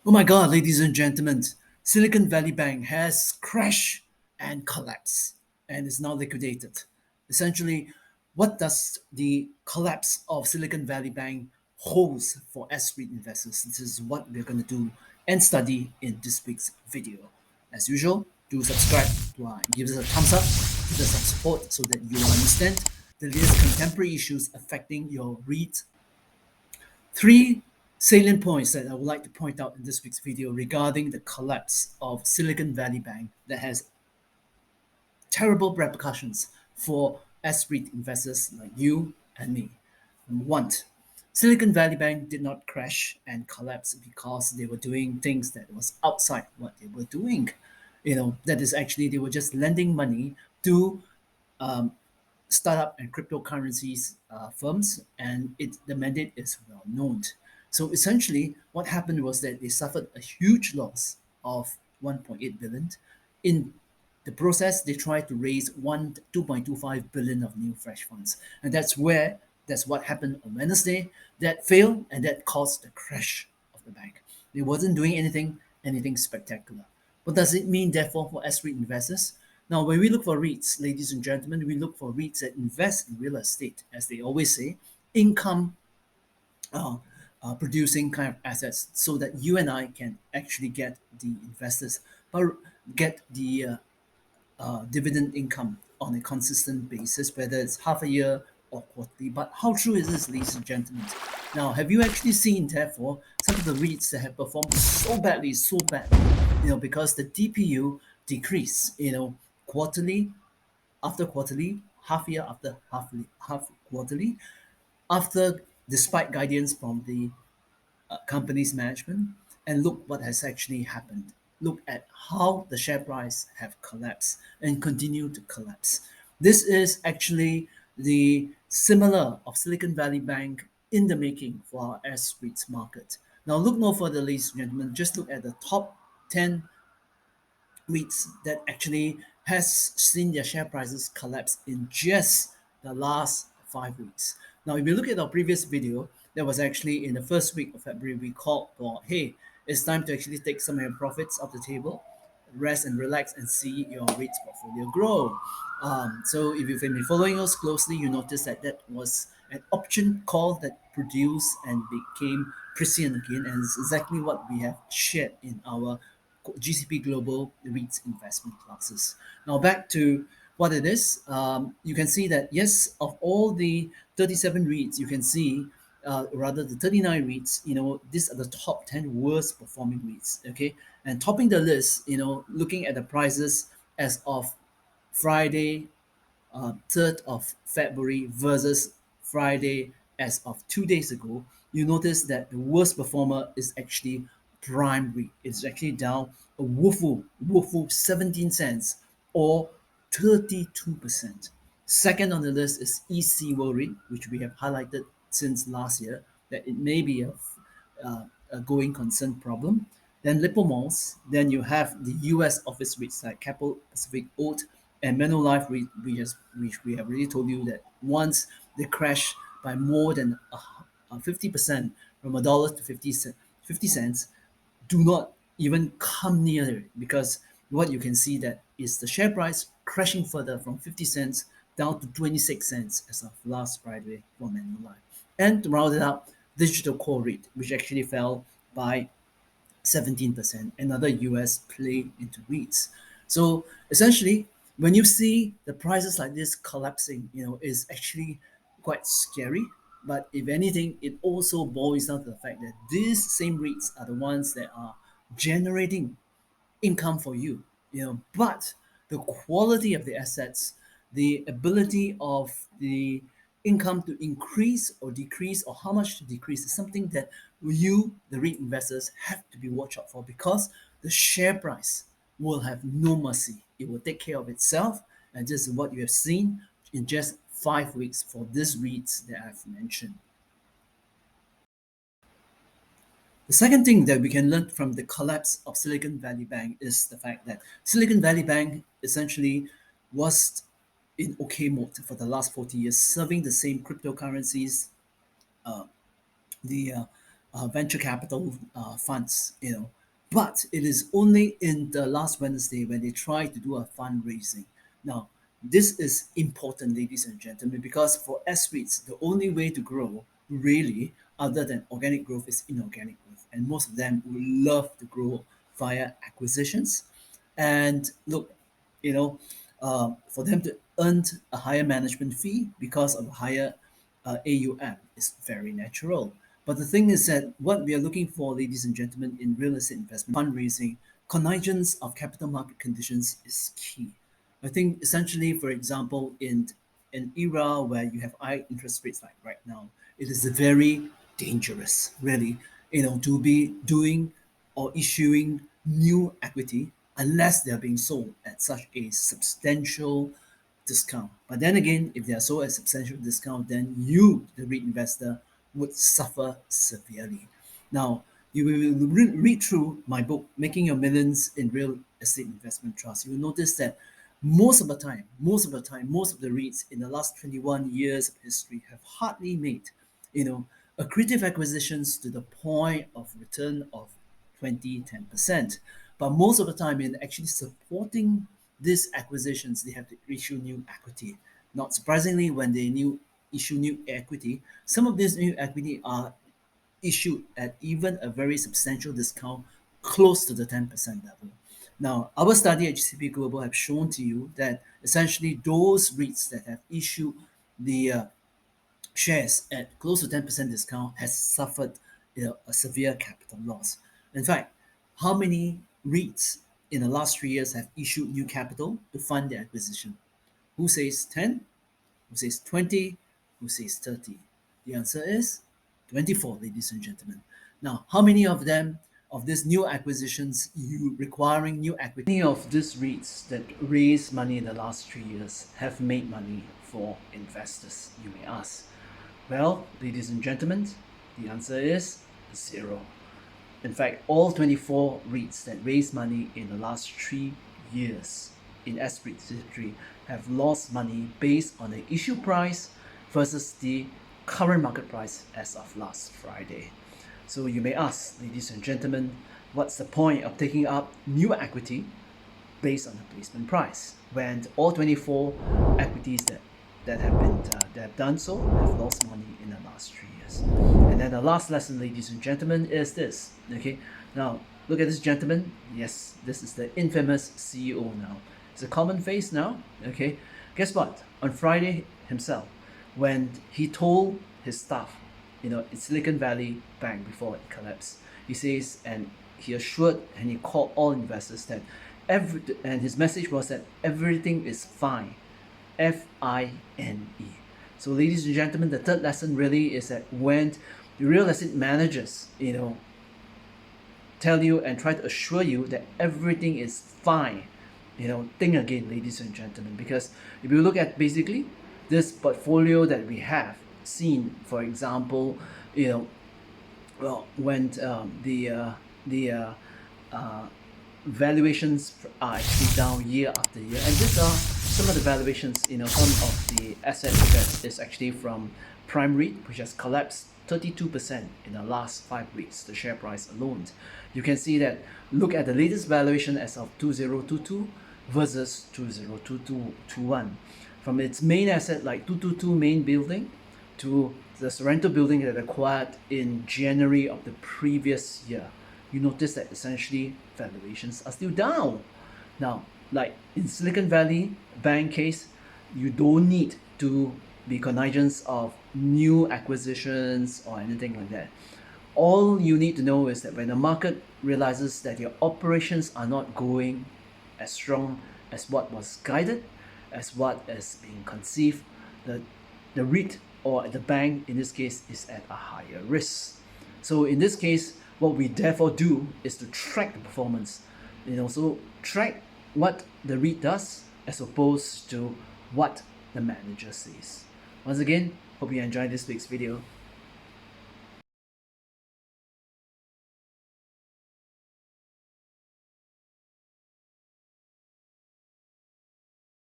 Oh my God, ladies and gentlemen, Silicon Valley Bank has crashed and collapsed and is now liquidated. Essentially, what does the collapse of Silicon Valley Bank holds for S-REIT investors? This is what we're going to do and study in this week's video. As usual, do subscribe to give us a thumbs up, give us some support so that you will understand the latest contemporary issues affecting your REIT. Three salient points that I would like to point out in this week's video regarding the collapse of Silicon Valley Bank that has terrible repercussions for S-REIT investors like you and me. Number one, Silicon Valley Bank did not crash and collapse because they were doing things that was outside what they were doing. That is actually they were just lending money to um, startup and cryptocurrencies firms, and the mandate is well known. So essentially, what happened was that they suffered a huge loss of 1.8 billion. In the process, they tried to raise 2.25 billion of new fresh funds, and that's what happened on Wednesday. That failed, and that caused the crash of the bank. It wasn't doing anything spectacular. What does it mean, therefore, for S-REIT investors? Now, when we look for REITs, ladies and gentlemen, we look for REITs that invest in real estate, as they always say, income uh, producing kind of assets, so that you and I can actually get the investors, but get the dividend income on a consistent basis, whether it's half a year or quarterly. But how true is this, ladies and gentlemen? Now, have you actually seen, therefore, some of the REITs that have performed so badly, because the DPU decrease, quarterly after quarterly, half year after half quarterly, after despite guidance from the company's management, and look what has actually happened. Look at how the share price have collapsed and continue to collapse. This is actually the similar of Silicon Valley Bank in the making for our S-REITs market. Now look no further, ladies and gentlemen, just look at the top 10 REITs that actually has seen their share prices collapse in just the last 5 weeks. Now, if you look at our previous video, that was actually in the first week of February, we called for, hey, it's time to actually take some of your profits off the table, rest and relax and see your REITs portfolio grow. So if you've been following us closely, you notice that that was an option call that produced and became prescient again, and it's exactly what we have shared in our GCP Global REITs investment classes. Now back to what it is. You can see that yes, of all the 37 REITs, you can see rather the 39 REITs, these are the top 10 worst performing REITs. Okay, and topping the list, looking at the prices as of Friday, 3rd of February versus Friday as of 2 days ago, you notice that the worst performer is actually Prime REIT. It's actually down a woeful 17 cents or 32%. Second on the list is EC World REIT, which we have highlighted since last year that it may be a going concern problem. Then Lippo Malls. Then you have the US office REITs like Capital Pacific Oat and Manulife REIT, which we have already told you that once they crash by more than 50% from a dollar to 50 cents, do not even come near it, because what you can see that is the share price crashing further from 50 cents down to 26 cents as of last Friday for Manulife. And to round it out, Digital Core REIT, which actually fell by 17%, another US play into REITs. So essentially, when you see the prices like this collapsing, is actually quite scary. But if anything, it also boils down to the fact that these same REITs are the ones that are generating income for you, but the quality of the assets, the ability of the income to increase or decrease, or how much to decrease, is something that you, the REIT investors, have to be watch out for, because the share price will have no mercy. It will take care of itself, and this is what you have seen in just 5 weeks for these REITs that I've mentioned. The second thing that we can learn from the collapse of Silicon Valley Bank is the fact that Silicon Valley Bank essentially was in okay mode for the last 40 years, serving the same cryptocurrencies, uh, the venture capital funds, but it is only in the last Wednesday when they try to do a fundraising. Now, this is important, ladies and gentlemen, because for S-REITs, the only way to grow, really, other than organic growth, is inorganic growth. And most of them would love to grow via acquisitions. And look, you know, for them to earn a higher management fee because of a higher AUM is very natural. But the thing is that what we are looking for, ladies and gentlemen, in real estate investment fundraising, connivance of capital market conditions is key. I think essentially, for example, in an era where you have high interest rates like right now, it is very dangerous, really, to be doing or issuing new equity unless they are being sold at such a substantial discount. But then again, if they are sold at substantial discount, then you, the REIT investor, would suffer severely. Now, you will read through my book, Making Your Millions in Real Estate Investment Trust. You will notice that most of the REITs in the last 21 years of history have hardly made, accretive acquisitions to the point of return of 10%. But most of the time, in actually supporting these acquisitions, they have to issue new equity. Not surprisingly, when they issue new equity, some of this new equity are issued at even a very substantial discount, close to the 10% level. Now, our study at GCP Global have shown to you that essentially those REITs that have issued the shares at close to 10% discount has suffered a severe capital loss. In fact, how many REITs in the last 3 years have issued new capital to fund their acquisition? Who says 10? Who says 20? Who says 30? The answer is 24, ladies and gentlemen. Now, how many of them, of these new acquisitions, you requiring new equity? Many of these REITs that raised money in the last 3 years have made money for investors, you may ask. Well, ladies and gentlemen, the answer is zero. In fact, all 24 REITs that raised money in the last 3 years in S-REIT's history have lost money based on the issue price versus the current market price as of last Friday. So you may ask, ladies and gentlemen, what's the point of taking up new equity based on the placement price when all 24 equities that have done so have lost money in the last 3 years? And then the last lesson, ladies and gentlemen, is this. Okay, now look at this gentleman. Yes, this is the infamous CEO now. It's a common face now. Okay, guess what? On Friday himself, when he told his staff, in Silicon Valley Bank before it collapsed, he says, and he assured and he called all investors that and his message was that everything is fine. FINE. So, ladies and gentlemen, the third lesson really is that when the real estate managers, tell you and try to assure you that everything is fine, think again, ladies and gentlemen, because if you look at basically this portfolio that we have seen, for example, when the valuations are actually down year after year, and these are some of the valuations, some of the assets that is actually from Prime REIT, which has collapsed 32% in the last 5 weeks, the share price alone. You can see that, look at the latest valuation as of 2022 versus 2021. From its main asset like 222 main building to the Sorrento building that acquired in January of the previous year, you notice that essentially valuations are still down. Now, like in Silicon Valley Bank case, you don't need to be cognizant of new acquisitions or anything like that. All you need to know is that when the market realizes that your operations are not going as strong as what was guided, as what is being conceived, the REIT or the bank in this case is at a higher risk. So in this case, what we therefore do is to track the performance, so track what the REIT does as opposed to what the manager says. Once again, hope you enjoyed this week's video.